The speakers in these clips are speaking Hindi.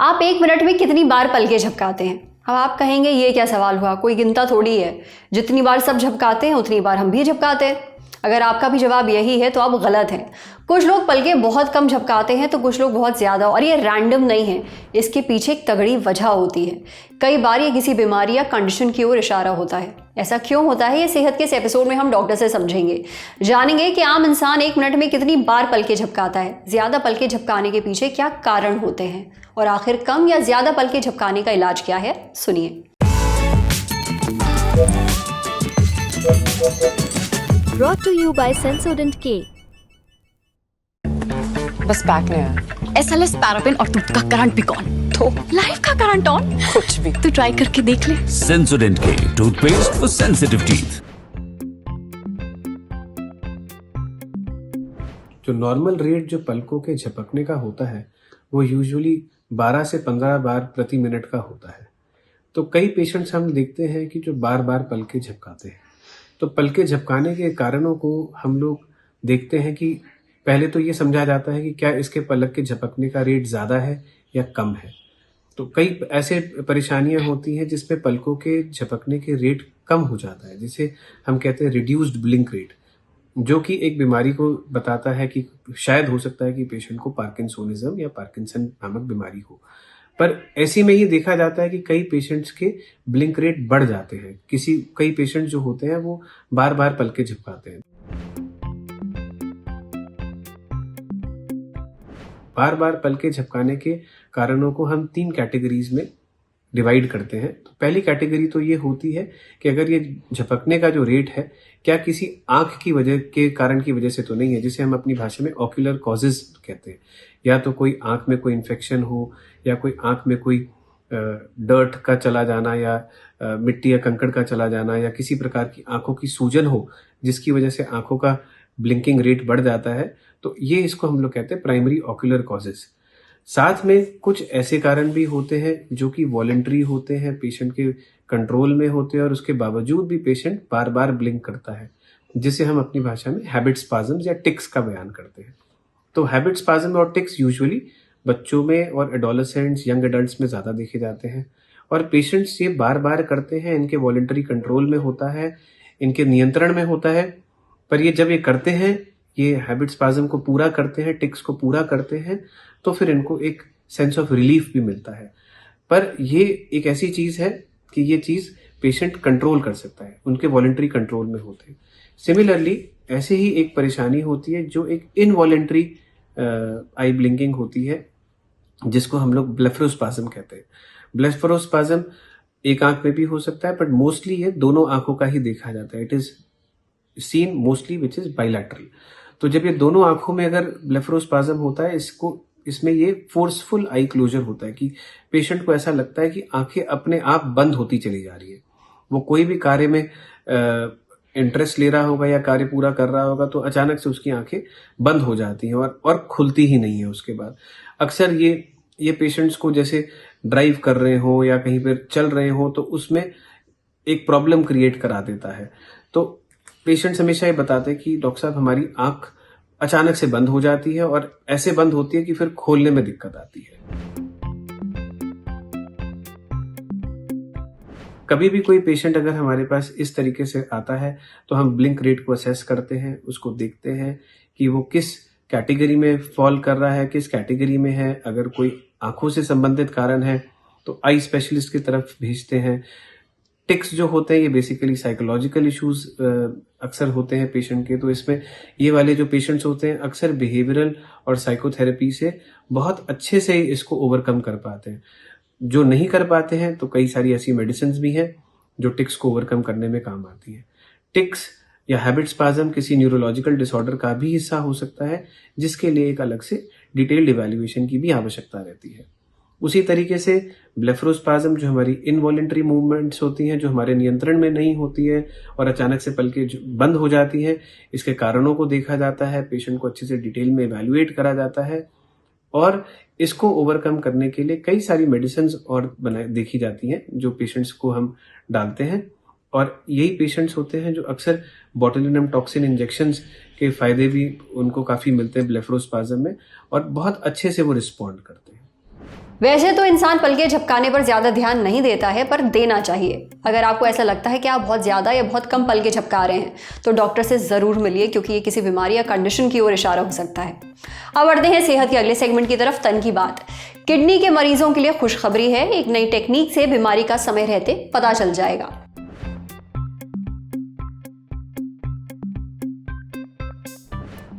आप 1 मिनट में कितनी बार पलकें झपकाते हैं? अब आप कहेंगे ये क्या सवाल हुआ, कोई गिनता थोड़ी है, जितनी बार सब झपकाते हैं उतनी बार हम भी झपकाते हैं। अगर आपका भी जवाब यही है तो आप गलत हैं। कुछ लोग पलकें बहुत कम झपकाते हैं तो कुछ लोग बहुत ज़्यादा, और ये रैंडम नहीं है, इसके पीछे एक तगड़ी वजह होती है। कई बार ये किसी बीमारी या कंडीशन की ओर इशारा होता है। ऐसा क्यों होता है, ये सेहत के इस एपिसोड में हम डॉक्टर से समझेंगे। जानेंगे कि आम इंसान 1 मिनट में कितनी बार पलकें झपकाता है, ज़्यादा पलकें झपकाने के पीछे क्या कारण होते हैं, और आखिर कम या ज़्यादा पलकें झपकाने का इलाज क्या है। सुनिए। Brought to you by Sensodent K। बस बैक नहीं आया। SLS पैराफिन और दूध का करंट भी कौन, तो लाइफ का करंट ऑन, कुछ भी तो ट्राई करके देख ले। Sensodent K toothpaste for sensitive teeth. जो नॉर्मल रेट जो पलकों के झपकने का होता है वो यूजुअली 12 से 15 बार प्रति मिनट का होता है। तो कई पेशेंट्स हम देखते हैं कि जो बार बार पलकें झपकाते हैं। तो पलकें झपकाने के कारणों को हम लोग देखते हैं कि पहले तो ये समझा जाता है कि क्या इसके पलक के झपकने का रेट ज़्यादा है या कम है। तो कई ऐसे परेशानियां होती हैं जिसमें पलकों के झपकने के रेट कम हो जाता है, जिसे हम कहते हैं रिड्यूस्ड ब्लिंक रेट, जो कि एक बीमारी को बताता है कि शायद हो सकता है कि पेशेंट को पार्किंसोनिज्म या पार्किंसन नामक बीमारी हो। पर ऐसे में ये देखा जाता है कि कई पेशेंट्स के ब्लिंक रेट बढ़ जाते हैं। कई पेशेंट जो होते हैं वो बार बार पलकें झपकाते हैं। बार बार पलकें झपकाने के कारणों को हम 3 कैटेगरीज में डिवाइड करते हैं। तो पहली कैटेगरी तो ये होती है कि अगर ये झपकने का जो रेट है क्या किसी आंख की वजह के कारण की वजह से तो नहीं है, जिसे हम अपनी भाषा में ऑक्यूलर कॉजेज कहते हैं। या तो कोई आंख में कोई इन्फेक्शन हो, या कोई आंख में कोई डर्ट का चला जाना, या मिट्टी या कंकड़ का चला जाना, या किसी प्रकार की आंखों की सूजन हो जिसकी वजह से आंखों का ब्लिंकिंग रेट बढ़ जाता है। तो ये इसको हम लोग कहते हैं प्राइमरी ऑक्यूलर कॉजेज। साथ में कुछ ऐसे कारण भी होते हैं जो कि वॉलंटरी होते हैं, पेशेंट के कंट्रोल में होते हैं, और उसके बावजूद भी पेशेंट बार बार ब्लिंक करता है, जिसे हम अपनी भाषा में हैबिट स्पाज्म्स या टिक्स का बयान करते हैं। तो हैबिट स्पाज्म और टिक्स यूजुअली बच्चों में और एडोलेसेंट्स, यंग एडल्ट्स में ज़्यादा देखे जाते हैं, और पेशेंट्स ये बार बार करते हैं। इनके वॉलंटरी कंट्रोल में होता है, इनके नियंत्रण में होता है, पर ये जब ये करते हैं, ये हैबिट स्पाज्म को पूरा करते हैं, टिक्स को पूरा करते हैं, तो फिर इनको एक सेंस ऑफ रिलीफ भी मिलता है। पर ये एक ऐसी चीज़ है कि ये चीज़ पेशेंट कंट्रोल कर सकता है, उनके वॉलंटरी कंट्रोल में होते हैं। सिमिलरली ऐसे ही एक परेशानी होती है जो एक इनवॉलंटरी आई ब्लिंकिंग होती है, जिसको हम लोग ब्लेफरोस्पाज्म कहते हैं। ब्लेफरोस्पाज्म एक आंख में भी हो सकता है, बट मोस्टली ये दोनों आंखों का ही देखा जाता है। It is seen mostly which is bilateral. तो जब ये दोनों आंखों में अगर ब्लेफरोस्पाज्म होता है, इसमें ये फोर्सफुल आई क्लोजर होता है कि पेशेंट को ऐसा लगता है कि आंखें अपने आप बंद होती चली जा रही है। वो कोई भी कार्य में इंटरेस्ट ले रहा होगा या कार्य पूरा कर रहा होगा, तो अचानक से उसकी आंखें बंद हो जाती हैं और खुलती ही नहीं है उसके बाद। अक्सर ये पेशेंट्स को जैसे ड्राइव कर रहे हो या कहीं पर चल रहे हो तो उसमें एक प्रॉब्लम क्रिएट करा देता है। तो पेशेंट्स हमेशा ये बताते हैं कि डॉक्टर साहब हमारी आंख अचानक से बंद हो जाती है, और ऐसे बंद होती है कि फिर खोलने में दिक्कत आती है। कभी भी कोई पेशेंट अगर हमारे पास इस तरीके से आता है तो हम ब्लिंक रेट को असेस करते हैं, उसको देखते हैं कि वो किस कैटेगरी में फॉल कर रहा है, किस कैटेगरी में है। अगर कोई आंखों से संबंधित कारण है तो आई स्पेशलिस्ट की तरफ भेजते हैं। टिक्स जो होते हैं ये बेसिकली साइकोलॉजिकल इश्यूज अक्सर होते हैं पेशेंट के। तो इसमें ये वाले जो पेशेंट्स होते हैं अक्सर बिहेवियरल और साइकोथेरेपी से बहुत अच्छे से इसको ओवरकम कर पाते हैं। जो नहीं कर पाते हैं तो कई सारी ऐसी मेडिसिन भी हैं जो टिक्स को ओवरकम करने में काम आती हैं। टिक्स या हैबिट स्पाज्म किसी न्यूरोलॉजिकल डिसऑर्डर का भी हिस्सा हो सकता है, जिसके लिए एक अलग से डिटेल्ड इवैल्यूएशन की भी आवश्यकता रहती है। उसी तरीके से ब्लेफरोस्पाज्म जो हमारी इनवॉलेंटरी मूवमेंट्स होती हैं, जो हमारे नियंत्रण में नहीं होती है और अचानक से पलकें बंद हो जाती हैं, इसके कारणों को देखा जाता है, पेशेंट को अच्छे से डिटेल में इवैल्यूएट करा जाता है, और इसको ओवरकम करने के लिए कई सारी मेडिसिन और देखी जाती हैं जो पेशेंट्स को हम डालते हैं। और यही पेशेंट्स होते हैं जो अक्सर बोtulinum टॉक्सिन इंजेक्शंस के फायदे भी उनको काफ़ी मिलते हैं ब्लेफरोस्पाज्म में, और बहुत अच्छे से वो रिस्पॉन्ड करते हैं। वैसे तो इंसान पलकें झपकाने पर ज़्यादा ध्यान नहीं देता है, पर देना चाहिए। अगर आपको ऐसा लगता है कि आप बहुत ज़्यादा या बहुत कम पलकें झपका रहे हैं तो डॉक्टर से ज़रूर मिलिए, क्योंकि ये किसी बीमारी या कंडीशन की ओर इशारा हो सकता है। अब बढ़ते हैं सेहत के अगले सेगमेंट की तरफ, तन की बात। किडनी के मरीजों के लिए खुशखबरी है, एक नई टेक्निक से बीमारी का समय रहते पता चल जाएगा।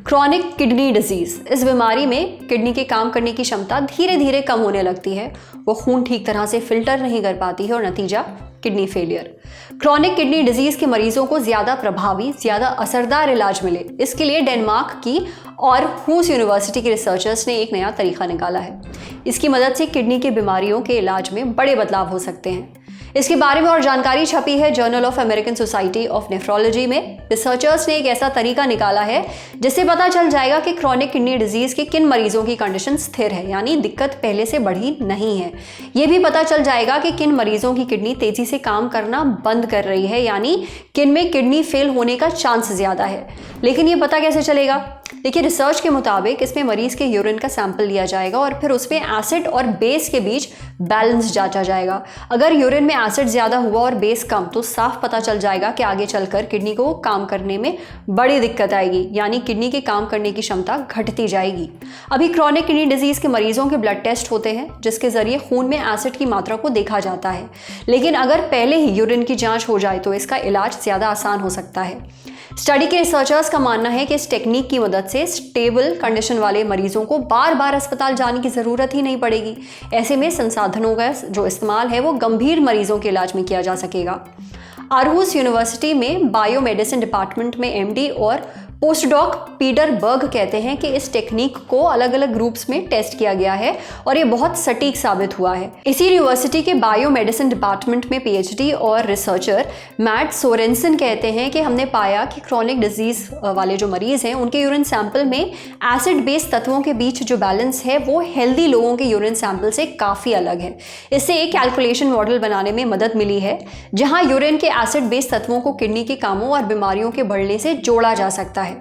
क्रॉनिक किडनी डिजीज, इस बीमारी में किडनी के काम करने की क्षमता धीरे धीरे कम होने लगती है, वो खून ठीक तरह से फिल्टर नहीं कर पाती है और नतीजा kidney failure. Chronic kidney disease के मरीजों को ज्यादा प्रभावी, ज्यादा असरदार इलाज मिले, इसके लिए डेनमार्क की और हूस यूनिवर्सिटी के रिसर्चर्स ने एक नया तरीका निकाला है। इसकी मदद से किडनी की बीमारियों के इलाज में बड़े बदलाव हो सकते हैं। इसके बारे में और जानकारी छपी है journal of American society of nephrology में। रिसर्चर्स ने एक ऐसा तरीका निकाला है जिससे पता चल जाएगा कि क्रॉनिक किडनी डिजीज के किन मरीजों की कंडीशन स्थिर है, यानी दिक्कत पहले से बढ़ी नहीं है। ये भी पता चल जाएगा कि किन मरीजों की किडनी तेजी से काम करना बंद कर रही है, यानी किन में किडनी फेल होने का चांस ज्यादा है। लेकिन ये पता कैसे चलेगा? देखिए, रिसर्च के मुताबिक इसमें मरीज के यूरिन का सैंपल लिया जाएगा और फिर उसमें एसिड और बेस के बीच बैलेंस जांचा जाएगा। अगर यूरिन में एसिड ज्यादा हुआ और बेस कम तो साफ पता चल जाएगा कि आगे चलकर किडनी को काम करने में बड़ी दिक्कत आएगी, यानी किडनी के काम करने की क्षमता घटती जाएगी। अभी क्रॉनिक किडनी डिजीज के मरीजों के ब्लड टेस्ट होते हैं जिसके जरिए खून में एसिड की मात्रा को देखा जाता है, लेकिन अगर पहले ही यूरिन की जांच हो जाए तो इसका इलाज ज्यादा आसान हो सकता है। स्टडी के रिसर्चर्स का मानना है कि इस टेक्निक की मदद से स्टेबल कंडीशन वाले मरीजों को बार बार अस्पताल जाने की जरूरत ही नहीं पड़ेगी। ऐसे में संसाधनों का जो इस्तेमाल है वो गंभीर मरीजों के इलाज में किया जा सकेगा। आरहूस यूनिवर्सिटी में बायोमेडिसिन डिपार्टमेंट में एमडी और पोस्टडॉक पीटर बर्ग कहते हैं कि इस टेक्निक को अलग अलग ग्रुप्स में टेस्ट किया गया है और ये बहुत सटीक साबित हुआ है। इसी यूनिवर्सिटी के बायोमेडिसिन डिपार्टमेंट में पीएचडी और रिसर्चर मैट सोरेंसन कहते हैं कि हमने पाया कि क्रॉनिक डिजीज वाले जो मरीज हैं उनके यूरिन सैंपल में एसिड बेस तत्वों के बीच जो बैलेंस है वो हेल्दी लोगों के यूरिन सैंपल से काफ़ी अलग है। इससे एक कैलकुलेशन मॉडल बनाने में मदद मिली है जहां यूरिन के एसिड बेस तत्वों को किडनी के कामों और बीमारियों के बढ़ने से जोड़ा जा सकता है।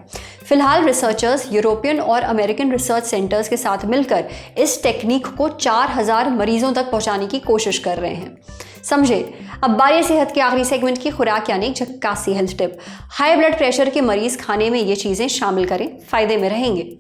फिलहाल रिसर्चर्स यूरोपियन और अमेरिकन रिसर्च सेंटर्स के साथ मिलकर इस टेक्निक को 4000 मरीजों तक पहुंचाने की कोशिश कर रहे हैं। समझे। अब बारी सेहत के आखिरी सेगमेंट की खुराक यानी झक्कासी health tip. High blood pressure के मरीज खाने में ये चीजें शामिल करें, फायदे में रहेंगे।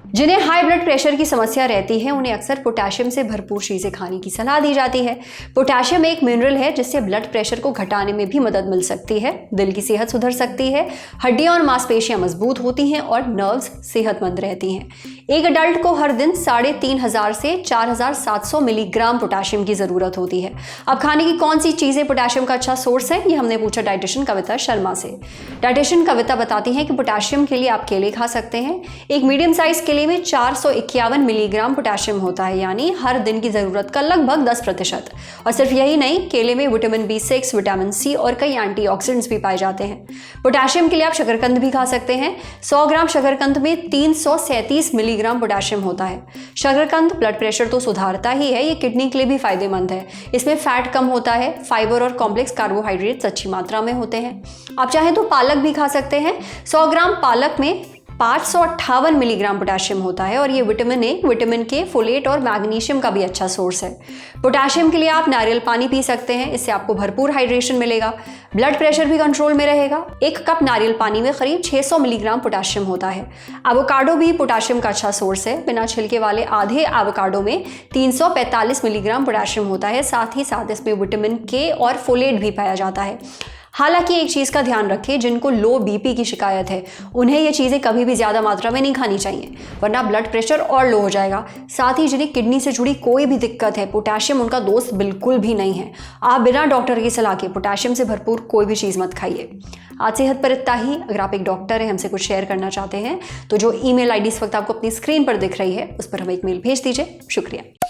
जिन्हें हाई ब्लड प्रेशर की समस्या रहती है उन्हें अक्सर पोटेशियम से भरपूर चीज़ें खाने की सलाह दी जाती है। पोटेशियम एक मिनरल है जिससे ब्लड प्रेशर को घटाने में भी मदद मिल सकती है, दिल की सेहत सुधर सकती है, हड्डियां और मांसपेशियां मजबूत होती हैं और नर्व्स सेहतमंद रहती हैं। एक अडल्ट को हर दिन 3500 से 4700 मिलीग्राम पोटेशियम की ज़रूरत होती है। अब खाने की कौन सी चीज़ें पोटेशियम का अच्छा सोर्स है, ये हमने पूछा डाइटिशियन कविता शर्मा से। डाइटिशियन कविता बताती हैं कि पोटेशियम के लिए आप केले खा सकते हैं। एक मीडियम साइज केले में 451 मिलीग्राम पोटेशियम होता है, यानी हर दिन की ज़रूरत का लगभग 10%। और सिर्फ यही नहीं, केले में विटामिन B6, विटामिन C और कई एंटीऑक्सीडेंट्स भी पाए जाते हैं। पोटेशियम के लिए आप शकरकंद भी खा सकते हैं। 100 ग्राम शकरकंद में 337 मिलीग्राम पोटेशियम होता है। शकरकंद ब्लड प्रेशर तो सुधारता ही है, ये किडनी के लिए भी फायदेमंद है। इसमें फैट कम होता है, फाइबर और कॉम्प्लेक्स कार्बोहाइड्रेट्स अच्छी मात्रा में होते हैं। आप चाहें तो पालक भी खा सकते हैं। 100 ग्राम पालक में 558 मिलीग्राम पोटेशियम होता है और ये विटामिन ए, विटामिन के, फोलेट और मैग्नीशियम का भी अच्छा सोर्स है। पोटेशियम के लिए आप नारियल पानी पी सकते हैं, इससे आपको भरपूर हाइड्रेशन मिलेगा, ब्लड प्रेशर भी कंट्रोल में रहेगा। 1 कप नारियल पानी में करीब 600 मिलीग्राम पोटेशियम होता है। एवोकाडो भी पोटेशियम का अच्छा सोर्स है। बिना छिलके वाले आधे एवोकाडो में 345 मिलीग्राम पोटेशियम होता है। साथ ही साथ इसमें विटामिन के और फोलेट भी पाया जाता है। हालांकि एक चीज़ का ध्यान रखें, जिनको लो बीपी की शिकायत है उन्हें ये चीज़ें कभी भी ज़्यादा मात्रा में नहीं खानी चाहिए, वरना ब्लड प्रेशर और लो हो जाएगा। साथ ही जिन्हें किडनी से जुड़ी कोई भी दिक्कत है, पोटेशियम उनका दोस्त बिल्कुल भी नहीं है। आप बिना डॉक्टर की सलाह के पोटेशियम से भरपूर कोई भी चीज़ मत खाइए। आज सेहत पर इतना ही। अगर आप एक डॉक्टर हैं, हमसे कुछ शेयर करना चाहते हैं तो जो ईमेल आईडी इस वक्त आपको अपनी स्क्रीन पर दिख रही है उस पर हमें एक मेल भेज दीजिए। शुक्रिया।